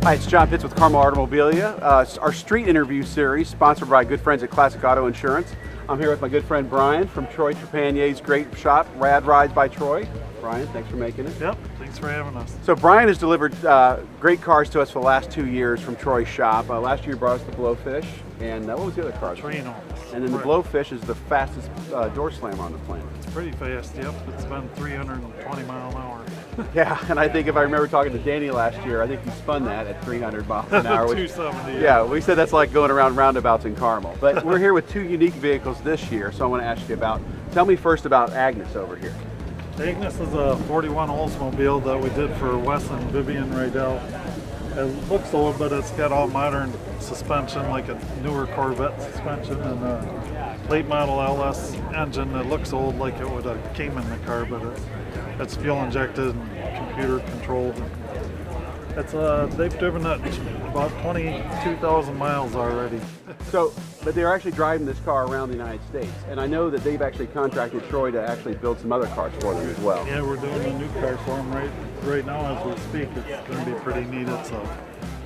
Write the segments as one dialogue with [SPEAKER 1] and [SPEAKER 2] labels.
[SPEAKER 1] Hi, it's John Pitts with Carmel Automobilia. Our street interview series, sponsored by good friends at Classic Auto Insurance. I'm here with my good friend Brian from Troy Trepanier's great shop, Rad Rides by Troy. Brian, thanks for making it.
[SPEAKER 2] Yep, thanks for having us.
[SPEAKER 1] So Brian has delivered great cars to us for the last 2 years from Troy's shop. Last year he brought us the Blowfish, and what was the other car?
[SPEAKER 2] Trino.
[SPEAKER 1] And then the Blowfish is the fastest door slammer on the planet.
[SPEAKER 2] It's pretty fast, yep. It's been 320 miles an hour.
[SPEAKER 1] Yeah, and I think if I remember talking to Danny last year, I think he spun that at 300 miles an hour.
[SPEAKER 2] 270.
[SPEAKER 1] Yeah, we said that's like going around roundabouts in Carmel. But we're here with two unique vehicles this year, so I want to ask you about, tell me first about Agnes over here.
[SPEAKER 2] Agnes is a 41 Oldsmobile that we did for Wes and Vivian Rydell. It looks old, but it's got all modern suspension, like a newer Corvette suspension, and a late model LS engine. It looks old, like it would have came in the car, but it's fuel injected and computer controlled. They've driven it about 22,000 miles already.
[SPEAKER 1] So, but they're actually driving this car around the United States, and I know that they've actually contracted Troy to actually build some other cars for them as well.
[SPEAKER 2] Yeah, we're doing a new car for them right now as we speak. It's going to be pretty neat. It's a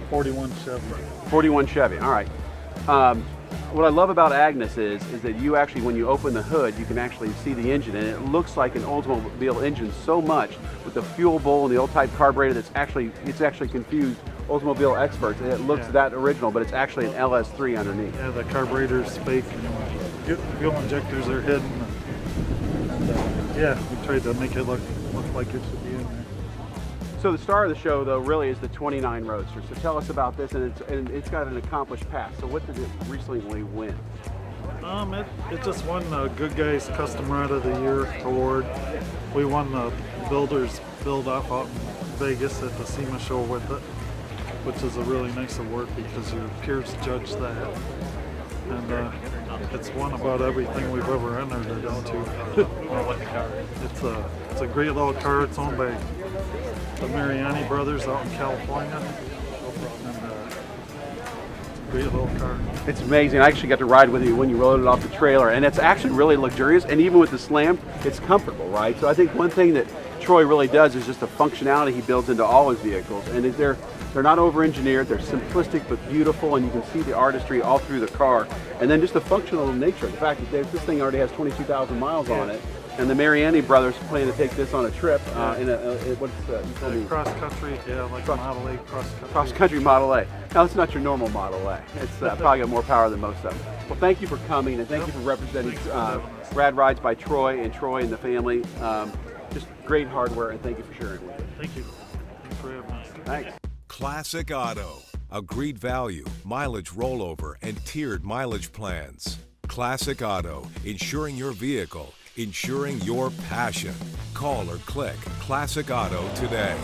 [SPEAKER 2] 41 Chevy.
[SPEAKER 1] 41 Chevy, all right. What I love about Agnes is that you actually, when you open the hood, you can actually see the engine, and it looks like an Oldsmobile engine so much with the fuel bowl and the old type carburetor it's actually confused Oldsmobile experts. It looks that original, but it's actually an LS3 underneath.
[SPEAKER 2] Yeah, the carburetor's fake, and fuel injectors are hidden. And, yeah, we tried to make it look like it should be in there.
[SPEAKER 1] So the star of the show, though, really is the 29 Roadster. So tell us about this, and it's got an accomplished past. So what did it recently win?
[SPEAKER 2] It just won the Goodguys Custom Rod of the Year award. We won the Builders Build-Off out in Vegas at the SEMA show with it, which is a really nice award because your peers judge that. And it's won about everything we've ever entered it into. It's a great little car. It's owned by the Mariani brothers out in California. And it's a great little car.
[SPEAKER 1] It's amazing. I actually got to ride with you when you rode it off the trailer, and it's actually really luxurious, and even with the slam, it's comfortable, right? So I think one thing that Troy really does is just the functionality he builds into all his vehicles, and they're not over-engineered, they're simplistic but beautiful, and you can see the artistry all through the car. And then just the functional nature, the fact that this thing already has 22,000 miles on it, and the Mariani brothers plan to take this on a trip in
[SPEAKER 2] cross country, yeah, like a Model A cross country.
[SPEAKER 1] Cross country Model A. Now, it's not your normal Model A. It's probably got more power than most of them. Well, thank you for coming, and thank you for representing Rad Rides by Troy and the family. Just great hardware, and thank you for sharing with us.
[SPEAKER 2] Thank you. Thanks for having us.
[SPEAKER 1] Thanks.
[SPEAKER 3] Classic Auto. Agreed value, mileage rollover, and tiered mileage plans. Classic Auto. Insuring your vehicle. Insuring your passion. Call or click Classic Auto today.